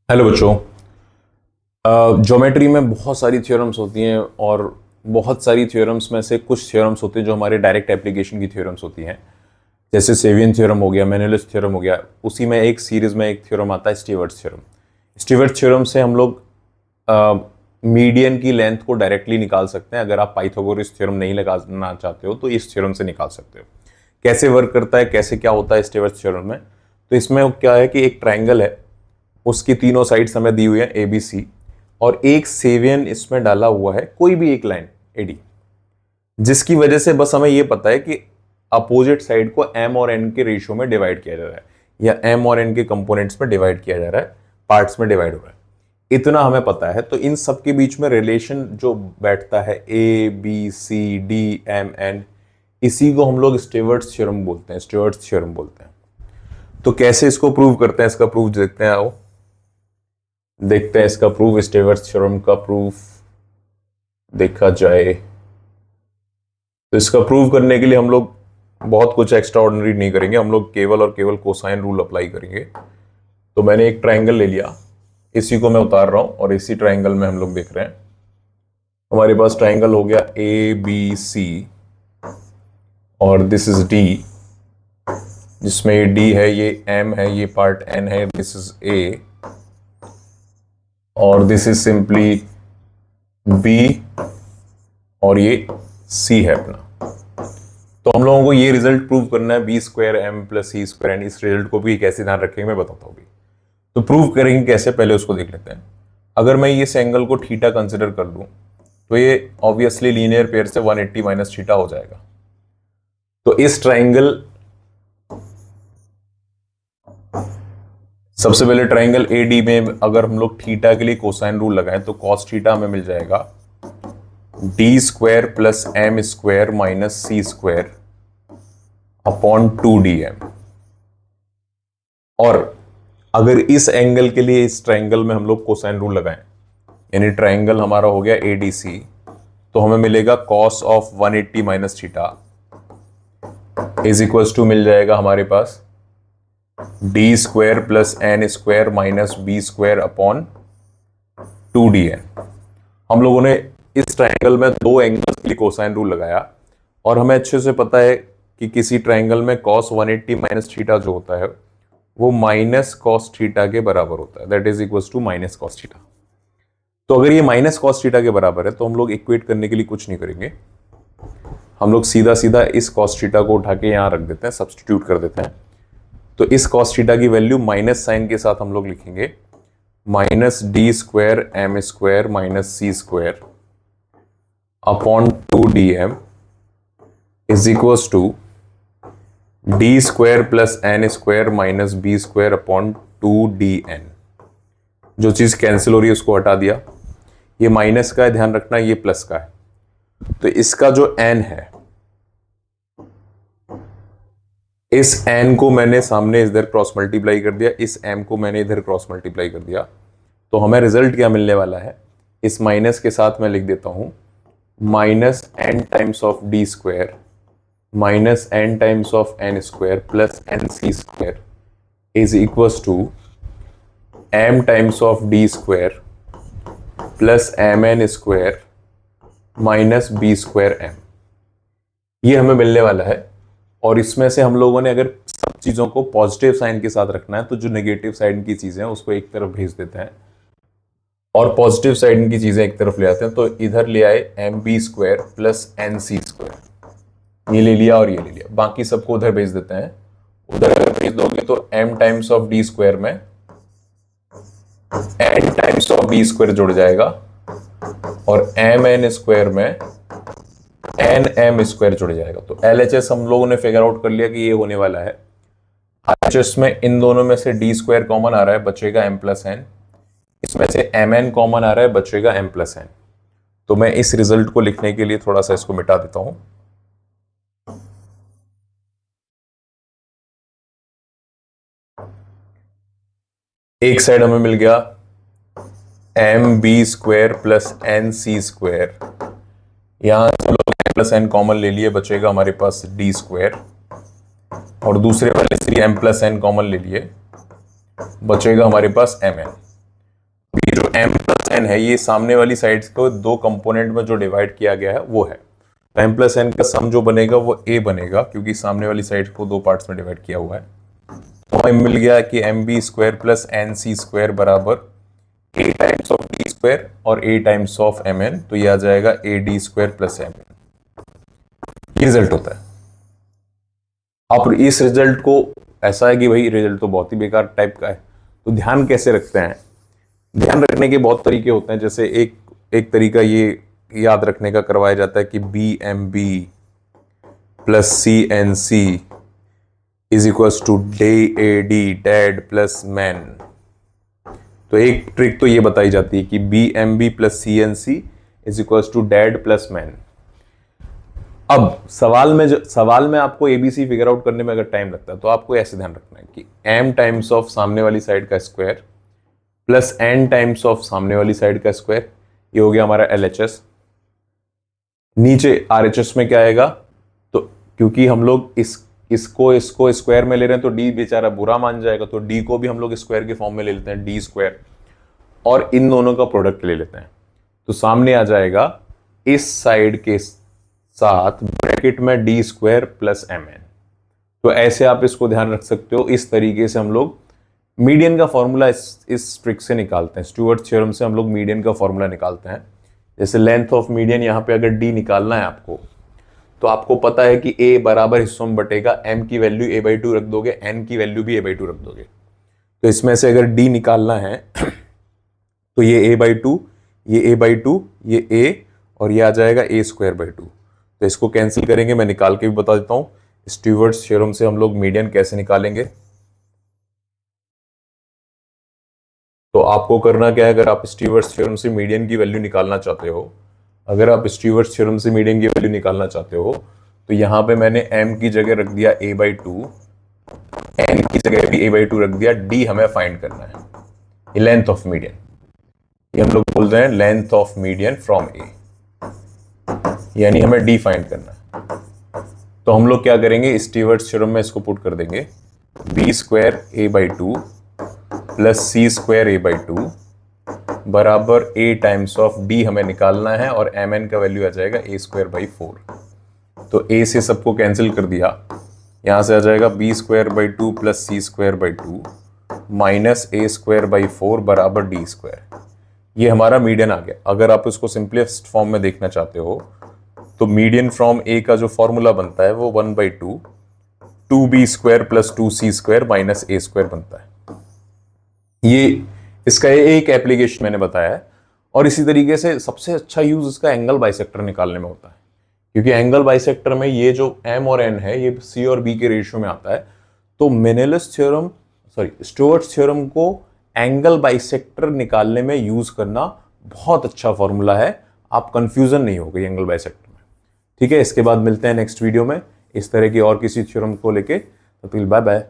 Hello बच्चों। Geometry में बहुत सारी थ्योरम्स होती हैं और बहुत सारी थ्योरम्स में से कुछ थ्योरम्स होते हैं जो हमारे डायरेक्ट एप्लीकेशन की थ्योरम्स होती हैं। जैसे सेवियन थ्योरम हो गया, मेनेलिस थ्योरम हो गया। उसी में एक सीरीज में एक थ्योरम आता है स्टीवर्ट्स थ्योरम। स्टीवर्ट्स थ्योरम से हम लोग मीडियन की लेंथ को डायरेक्टली निकाल सकते हैं। अगर आप पाइथागोरस थ्योरम नहीं लगाना चाहते हो तो इस थ्योरम से निकाल सकते हो। कैसे वर्क करता है, कैसे क्या होता है स्टीवर्ट्स थ्योरम में? तो इसमें क्या है कि एक ट्राइंगल है, उसकी तीनों साइड्स हमें दी हुई है ए बी सी, और एक सेवियन इसमें डाला हुआ है, कोई भी एक लाइन एडी, जिसकी वजह से बस हमें ये पता है कि अपोजिट साइड को एम और एन के रेशियो में डिवाइड किया जा रहा है, या एम और एन के कंपोनेंट्स में डिवाइड किया जा रहा है, पार्ट्स में डिवाइड हो रहा है। इतना हमें पता है। तो इन सब के बीच में रिलेशन जो बैठता है A B C D M N, इसी को हम लोग स्टीवर्ट्स थ्योरम बोलते हैं, स्टीवर्ट्स थ्योरम बोलते हैं। तो कैसे इसको प्रूव करते हैं, इसका प्रूफ देखते हैं। आओ देखते हैं इसका प्रूफ, स्टीवर्ट्स थ्योरम का प्रूफ देखा जाए। तो इसका प्रूव करने के लिए हम लोग बहुत कुछ एक्स्ट्रा ऑर्डिनरी नहीं करेंगे, हम लोग केवल और केवल कोसाइन रूल अप्लाई करेंगे। तो मैंने एक ट्राइंगल ले लिया, इसी को मैं उतार रहा हूं और इसी ट्राइंगल में हम लोग देख रहे हैं। हमारे पास ट्राइंगल हो गया ए बी सी, और दिस इज डी, जिसमें ये डी है, ये एम है, ये पार्ट एन है, दिस इज ए, और दिस इज सिंपली बी, और ये सी है अपना। तो हम लोगों को ये रिजल्ट प्रूव करना है, बी स्क्वायर एम प्लस सी स्क्वायर एन। इस रिजल्ट को भी कैसे ध्यान रखेंगे मैं बताता हूँ। तो प्रूव करेंगे कैसे, पहले उसको देख लेते हैं। अगर मैं इस एंगल को थीटा कंसिडर कर लूं तो ये ऑब्वियसली लीनियर पेयर से 180 माइनस थीटा हो जाएगा। तो इस ट्राइंगल, सबसे पहले ट्राइंगल ए डी में अगर हम लोग थीटा के लिए कोसाइन रूल लगाएं तो कॉस थीटा हमें मिल जाएगा D square plus M square minus C square upon 2dm। और अगर इस एंगल के लिए इस ट्राइंगल में हम लोग कोसाइन रूल लगाएं, यानी ट्राइंगल हमारा हो गया एडीसी, तो हमें मिलेगा cos of 180 minus theta is equals to मिल जाएगा हमारे पास D square plus N square minus B square upon 2dn। हम लोगों ने इस ट्राइंगल में दो एंगल्स के लिए कोसाइन रूल लगाया, और हमें अच्छे से पता है कि किसी ट्राइंगल में cos 180 माइनस थीटा जो होता है वो माइनस कॉस थीटा के बराबर होता है, that is equals to minus cos theta. तो अगर ये माइनस कॉस थीटा के बराबर है तो हम लोग इक्वेट करने के लिए कुछ नहीं करेंगे, हम लोग सीधा सीधा इस कॉस थीटा को उठा के यहां रख देते हैं, सब्स्टिट्यूट कर देते हैं। तो इस कॉस थीटा की वैल्यू माइनस साइन के साथ हम लोग लिखेंगे minus D square M square minus C square upon 2dm is equals to D square plus N square minus B square upon 2dn। जो चीज कैंसिल हो रही है उसको हटा दिया, ये माइनस का है ध्यान रखना, ये प्लस का है। तो इसका जो n है, इस n को मैंने सामने इधर क्रॉस मल्टीप्लाई कर दिया, इस m को मैंने इधर क्रॉस मल्टीप्लाई कर दिया। तो हमें रिजल्ट क्या मिलने वाला है, इस माइनस के साथ मैं लिख देता हूं minus n times of D square minus n times of n square plus N C square is equals to m times of D square plus M N square minus B square M. ये हमें मिलने वाला है। और इसमें से हम लोगों ने अगर सब चीज़ों को पॉजिटिव साइन के साथ रखना है तो जो नेगेटिव साइड की चीज़ें हैं उसको एक तरफ भेज देते हैं और पॉजिटिव साइड की चीज़ें एक तरफ ले आते हैं। तो इधर ले आए M B square plus N C square, ये ले लिया और ये ले लिया, बाकी सबको उधर भेज देते हैं। उधर अगर भेज दोगे तो m times of D square में n times of B square जुड़ जाएगा, और एम एन स्क्वायर में एन एम स्क्वायर जुड़ जाएगा। तो LHS हम लोगों ने फिगर आउट कर लिया कि ये होने वाला है। RHS में इन दोनों में से डी स्क्वायर कॉमन आ रहा है, बचेगा m प्लस एन। इसमें से एम एन कॉमन आ रहा है, बचेगा m प्लस एन। तो मैं इस रिजल्ट को लिखने के लिए थोड़ा सा इसको मिटा देता हूं। एक साइड हमें मिल गया M B square plus N C square, यहां से लोग एम प्लस एन कॉमन ले लिए, बचेगा हमारे पास डी स्क्वायर, और दूसरे वाले से एम प्लस एन कॉमन ले लिए, बचेगा हमारे पास एम एन। ये जो m प्लस एन है ये सामने वाली साइड को दो कंपोनेंट में जो डिवाइड किया गया है वो है, तो m प्लस एन का सम जो बनेगा वो a बनेगा क्योंकि सामने वाली साइड को दो पार्ट्स में डिवाइड किया हुआ है। तो हमें मिल गया कि M B square plus N C square बराबर a times of D square और a times of M N, तो ये आ जाएगा a D square plus M N, ये रिजल्ट होता है। अब इस रिजल्ट को ऐसा है कि भाई रिजल्ट तो बहुत ही बेकार टाइप का है, तो ध्यान कैसे रखते हैं? ध्यान रखने के बहुत तरीके होते हैं। जैसे एक तरीका ये याद रखने का करवाया जाता है कि B M B plus C N C is equals to D A D dad plus man. तो एक ट्रिक तो ये बताई जाती है कि B M B plus C N C is equals to dad plus man. अब सवाल में आपको एबीसी फिगर आउट करने में अगर टाइम लगता है तो आपको ऐसे ध्यान रखना है कि m टाइम्स ऑफ सामने वाली साइड का square plus n times of सामने वाली साइड का स्क्वायर, ये हो गया हमारा LHS। नीचे RHS में क्या आएगा? तो क्योंकि हम लोग इसको स्क्वायर में ले रहे हैं तो d बेचारा बुरा मान जाएगा, तो d को भी हम लोग स्क्वायर के फॉर्म में ले लेते हैं, d स्क्वायर, और इन दोनों का प्रोडक्ट ले लेते हैं। तो सामने आ जाएगा इस साइड के साथ ब्रैकेट में D square plus M N. तो ऐसे आप इसको ध्यान रख सकते हो। इस तरीके से हम लोग मीडियन का फॉर्मूला इस ट्रिक से निकालते हैं। स्टुअर्ट थ्योरम से हम लोग मीडियन का फॉर्मूला निकालते हैं। जैसे लेंथ ऑफ मीडियन यहाँ पे अगर डी निकालना है आपको, तो आपको पता है कि ए बराबर हिस्सों में बटेगा, एम की वैल्यू a/2 रख दोगे, एन की वैल्यू भी a/2 रख दोगे। तो इसमें से अगर डी निकालना है तो ये a/2, ये a/2, ये a, और ये आ जाएगा a²/2। तो इसको कैंसिल करेंगे, मैं निकाल के भी बता देता हूं। स्टुअर्ट्स थ्योरम से हम लोग मीडियन कैसे निकालेंगे। तो आपको करना क्या है, अगर आप स्टुअर्ट्स थ्योरम से मीडियन की वैल्यू निकालना चाहते हो, तो यहां पे मैंने m की जगह रख दिया a/2, n की जगह भी a/2 रख दिया, d हमें फाइंड करना है, ये लेंथ ऑफ मीडियन, ये हम लोग बोल रहे हैं length of median from a, यानी हमें डी फाइंड करना है। तो हम लोग क्या करेंगे, स्टुअर्ट्स थ्योरम में इसको पुट कर देंगे, बी स्क्वायर a/2 प्लस सी स्क्वायर a/2 बराबर a टाइम्स ऑफ d हमें निकालना है, और mn का वैल्यू आ जाएगा a²/4। तो a से सबको कैंसिल कर दिया, यहां से आ जाएगा b²/2 plus c²/2 minus a²/4 बराबर d²। ये हमारा मीडियन आ गया। अगर आप इसको सिंपलेस्ट फॉर्म में देखना चाहते हो तो मीडियन फ्रॉम ए का जो फॉर्मूला बनता है वो 1/2 2b² plus 2c² minus a² बनता है। ये इसका एक एप्लीकेशन मैंने बताया है। और इसी तरीके से सबसे अच्छा यूज इसका एंगल बाइसेक्टर निकालने में होता है, क्योंकि एंगल बाइसेक्टर में ये जो m और n है ये c और b के रेशियो में आता है। तो स्टुअर्ट्स थ्योरम को एंगल बाइसेक्टर निकालने में यूज करना बहुत अच्छा फॉर्मूला है, आप कंफ्यूजन नहीं होगी एंगल बाइसेक्टर में। ठीक है, इसके बाद मिलते हैं नेक्स्ट वीडियो में इस तरह की और किसी थ्योरम को लेके। तो बाय बाय।